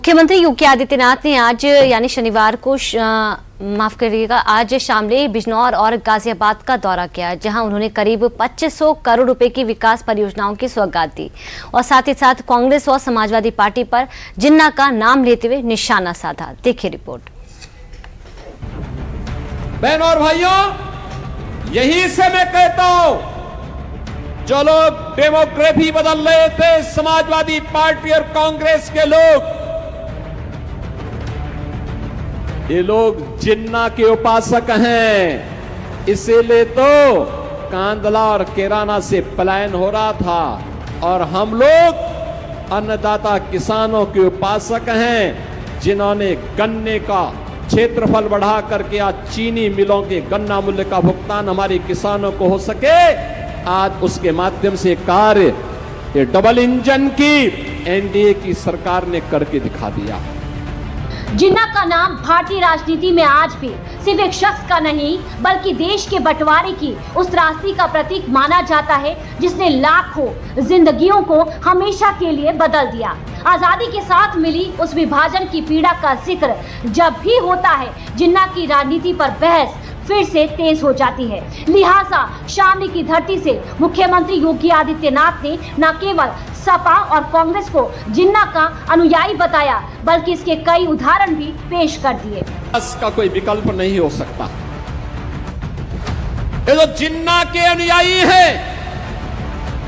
मुख्यमंत्री योगी आदित्यनाथ ने आज यानी शनिवार को माफ करिएगा आज शामली, बिजनौर और गाजियाबाद का दौरा किया, जहां उन्होंने करीब 2500 करोड़ रुपए की विकास परियोजनाओं की सौगात दी और साथ ही साथ कांग्रेस और समाजवादी पार्टी पर जिन्ना का नाम लेते हुए निशाना साधा। देखिए रिपोर्ट। बहनों और भाइयों, यही से मैं कहता हूं, जो लोग डेमोग्राफी बदल रहे थे, समाजवादी पार्टी और कांग्रेस के लोग, ये लोग जिन्ना के उपासक हैं। इसीलिए तो कांदला और केराना से पलायन हो रहा था और हम लोग अन्नदाता किसानों के उपासक हैं, जिन्होंने गन्ने का क्षेत्रफल बढ़ा करके आज चीनी मिलों के गन्ना मूल्य का भुगतान हमारे किसानों को हो सके। आज उसके माध्यम से कार्य ये डबल इंजन की एनडीए की सरकार ने करके दिखा दिया। जिन्ना का नाम भारतीय राजनीति में आज भी सिर्फ एक शख्स का नहीं, बल्कि देश के बंटवारे की उस त्रासदी का प्रतीक माना जाता है, जिसने लाखों जिंदगियों को हमेशा के लिए बदल दिया। आजादी के साथ मिली उस विभाजन की पीड़ा का जिक्र जब भी होता है, जिन्ना की राजनीति पर बहस फिर से तेज हो जाती है। लिहाजा शामली की धरती से मुख्यमंत्री योगी आदित्यनाथ ने न केवल सपा और कांग्रेस को जिन्ना का अनुयायी बताया, बल्कि इसके कई उदाहरण भी पेश कर दिए। इसका कोई विकल्प नहीं हो सकता। ये जो जिन्ना के अनुयायी हैं,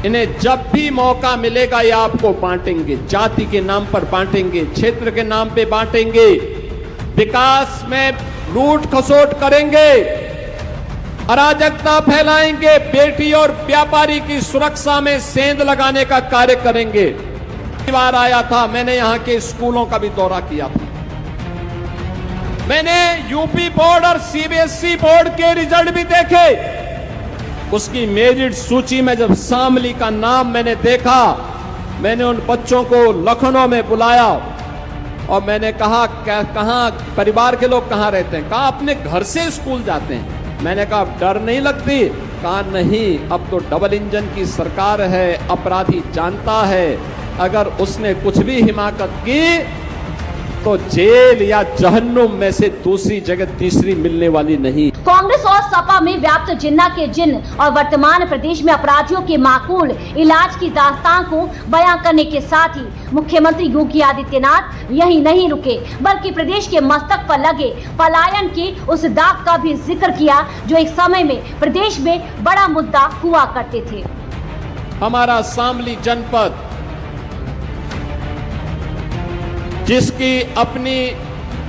इन्हें जब भी मौका मिलेगा ये आपको बांटेंगे, जाति के नाम पर बांटेंगे, क्षेत्र के नाम पे बांटेंगे, विकास में लूट खसोट करेंगे, अराजकता फैलाएंगे, बेटी और व्यापारी की सुरक्षा में सेंध लगाने का कार्य करेंगे। बार आया था, मैंने यहां के स्कूलों का भी दौरा किया था। मैंने यूपी बोर्ड और सीबीएसई बोर्ड के रिजल्ट भी देखे। उसकी मेरिट सूची में जब शामली का नाम मैंने देखा, मैंने उन बच्चों को लखनऊ में बुलाया और मैंने कहा, कहां परिवार के लोग कहां रहते हैं? कहा अपने घर से स्कूल जाते हैं। मैंने कहा डर नहीं लगती? कहा नहीं, अब तो डबल इंजन की सरकार है, अपराधी जानता है अगर उसने कुछ भी हिमाकत की तो जेल या जहन्नुम में से दूसरी जगह तीसरी मिलने वाली नहीं। कांग्रेस और सपा में व्याप्त जिन्ना के जिन्न और वर्तमान प्रदेश में अपराधियों के माकूल इलाज की दास्तान को बयां करने के साथ ही मुख्यमंत्री योगी आदित्यनाथ यही नहीं रुके, बल्कि प्रदेश के मस्तक पर लगे पलायन के उस दाग का भी जिक्र किया, जो एक समय में प्रदेश में बड़ा मुद्दा हुआ करते थे। हमारा शामली जनपद, जिसकी अपनी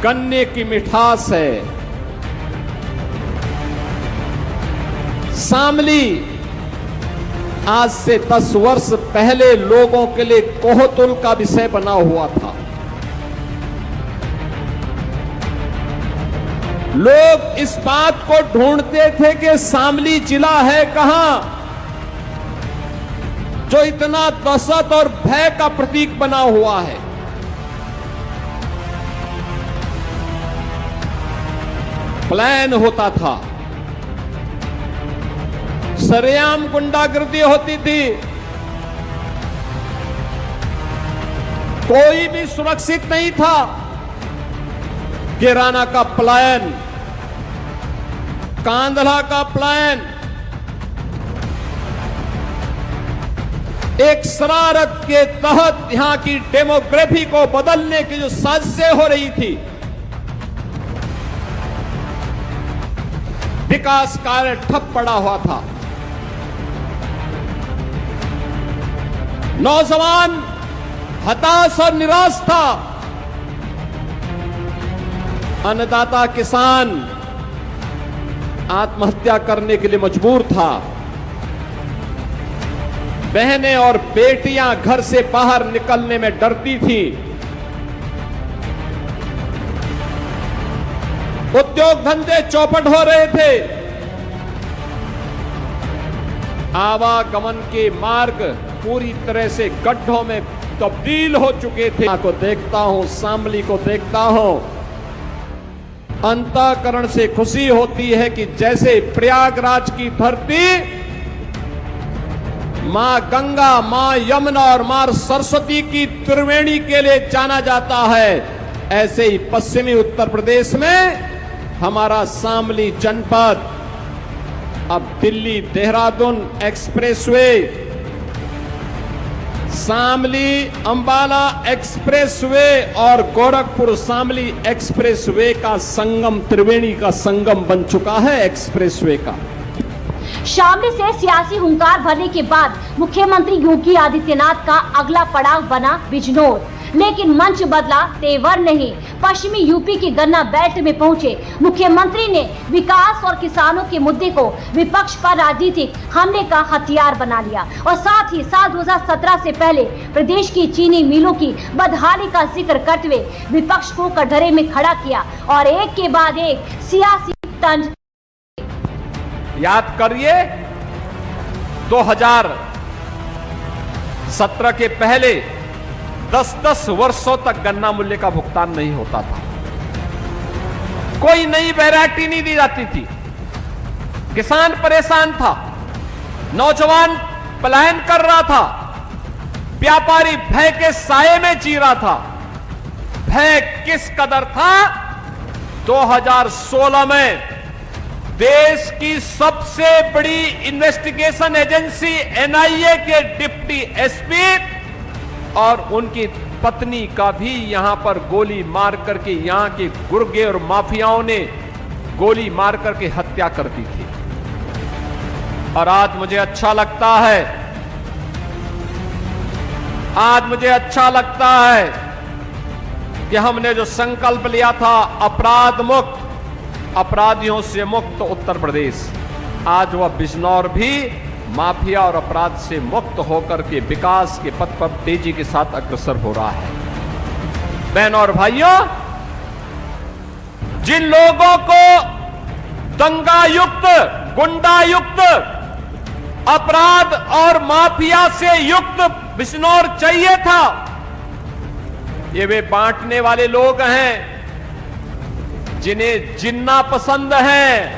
गन्ने की मिठास है, शामली आज से 10 वर्ष पहले लोगों के लिए कोहतुल का विषय बना हुआ था। लोग इस बात को ढूंढते थे कि शामली जिला है कहां, जो इतना दहशत और भय का प्रतीक बना हुआ है। प्लान होता था, सरेआम गुंडागर्दी होती थी, कोई भी सुरक्षित नहीं था। केराना का पलायन, कांदला का पलायन, एक शरारत के तहत यहां की डेमोग्राफी को बदलने की जो साजिशें हो रही थी, विकास कार्य ठप पड़ा हुआ था। नौजवान हताश और निराश था। अन्नदाता किसान आत्महत्या करने के लिए मजबूर था। बहनें और बेटियां घर से बाहर निकलने में डरती थी। उद्योग धंधे चौपट हो रहे थे। आवागमन के मार्ग पूरी तरह से गड्ढों में तब्दील हो चुके थे। को देखता हूं, शामली को देखता हूं, अंतःकरण से खुशी होती है कि जैसे प्रयागराज की धरती मां गंगा, मां यमुना और मां सरस्वती की त्रिवेणी के लिए जाना जाता है। ऐसे ही पश्चिमी उत्तर प्रदेश में हमारा शामली जनपद अब दिल्ली देहरादून एक्सप्रेसवे, शामली अंबाला एक्सप्रेसवे और गोरखपुर शामली एक्सप्रेसवे का संगम, त्रिवेणी का संगम बन चुका है एक्सप्रेसवे का। शामली से सियासी हुंकार भरने के बाद मुख्यमंत्री योगी आदित्यनाथ का अगला पड़ाव बना बिजनौर, लेकिन मंच बदला तेवर नहीं। पश्चिमी यूपी की गन्ना बेल्ट में पहुंचे मुख्यमंत्री ने विकास और किसानों के मुद्दे को विपक्ष पर राजनीतिक हमले का हथियार बना लिया और साथ ही साल 2017 से पहले प्रदेश की चीनी मिलों की बदहाली का जिक्र करते हुए विपक्ष को कटघरे में खड़ा किया और एक के बाद एक सियासी तंज। याद करिए 2017 के पहले 10-10 वर्षों तक गन्ना मूल्य का भुगतान नहीं होता था, कोई नई वैरायटी नहीं दी जाती थी, किसान परेशान था, नौजवान पलायन कर रहा था, व्यापारी भय के साये में जी रहा था। भय किस कदर था? 2016 में देश की सबसे बड़ी इन्वेस्टिगेशन एजेंसी एनआईए के डिप्टी एसपी और उनकी पत्नी का भी यहां पर गोली मार करके यहां के गुर्गे और माफियाओं ने गोली मार करके हत्या कर दी थी। और आज मुझे अच्छा लगता है, आज मुझे अच्छा लगता है कि हमने जो संकल्प लिया था अपराध मुक्त, अपराधियों से मुक्त उत्तर प्रदेश, आज वह बिजनौर भी माफिया और अपराध से मुक्त होकर के विकास के पथ पर तेजी के साथ अग्रसर हो रहा है। बहनों और भाइयों, जिन लोगों को दंगायुक्त, गुंडायुक्त, अपराध और माफिया से युक्त बिजनौर चाहिए था, ये वे बांटने वाले लोग हैं जिन्हें जिन्ना पसंद है।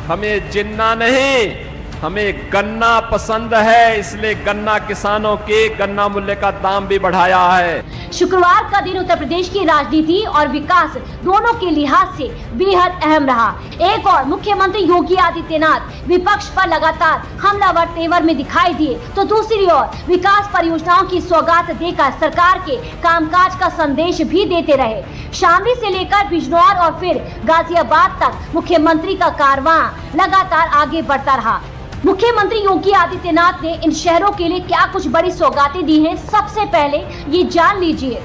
हमें जिन्ना नहीं, हमें गन्ना पसंद है, इसलिए गन्ना किसानों के गन्ना मूल्य का दाम भी बढ़ाया है। शुक्रवार का दिन उत्तर प्रदेश की राजनीति और विकास दोनों के लिहाज से बेहद अहम रहा। एक और मुख्यमंत्री योगी आदित्यनाथ विपक्ष पर लगातार हमलावर तेवर में दिखाई दिए, तो दूसरी ओर विकास परियोजनाओं की सौगात देकर सरकार के कामकाज का संदेश भी देते रहे। शामली से लेकर बिजनौर और फिर गाजियाबाद तक मुख्यमंत्री का कारवां लगातार आगे बढ़ता रहा। मुख्यमंत्री योगी आदित्यनाथ ने इन शहरों के लिए क्या कुछ बड़ी सौगातें दी हैं, सबसे पहले ये जान लीजिए।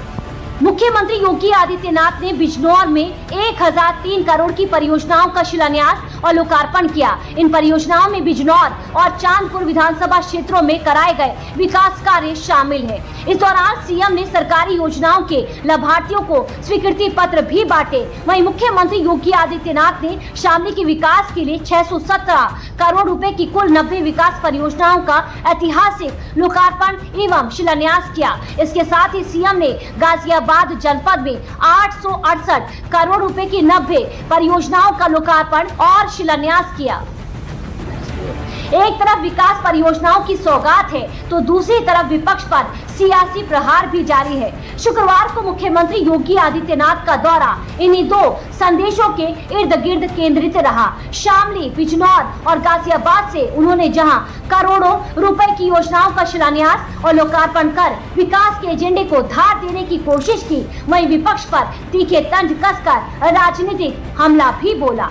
मुख्यमंत्री योगी आदित्यनाथ ने बिजनौर में 1003 करोड़ की परियोजनाओं का शिलान्यास और लोकार्पण किया। इन परियोजनाओं में बिजनौर और चांदपुर विधानसभा क्षेत्रों में कराए गए विकास कार्य शामिल है। इस दौरान सीएम ने सरकारी योजनाओं के लाभार्थियों को स्वीकृति पत्र भी बांटे। वहीं मुख्यमंत्री योगी आदित्यनाथ ने शामली के विकास के लिए 617 करोड़ रुपए की कुल 90 विकास परियोजनाओं का ऐतिहासिक लोकार्पण एवं शिलान्यास किया। इसके साथ ही सीएम ने गाजियाबाद जनपद में 868 करोड़ रुपए की 90 परियोजनाओं का लोकार्पण और शिलान्यास किया। एक तरफ विकास परियोजनाओं की सौगात है, तो दूसरी तरफ विपक्ष पर सियासी प्रहार भी जारी है। शुक्रवार को मुख्यमंत्री योगी आदित्यनाथ का दौरा इन्हीं दो संदेशों के इर्द गिर्द केंद्रित रहा। शामली, बिजनौर और गाजियाबाद से उन्होंने जहां करोड़ों रुपए की योजनाओं का शिलान्यास और लोकार्पण कर विकास के एजेंडे को धार देने की कोशिश की, वहीं विपक्ष पर तीखे तंज कसकर राजनीतिक हमला भी बोला।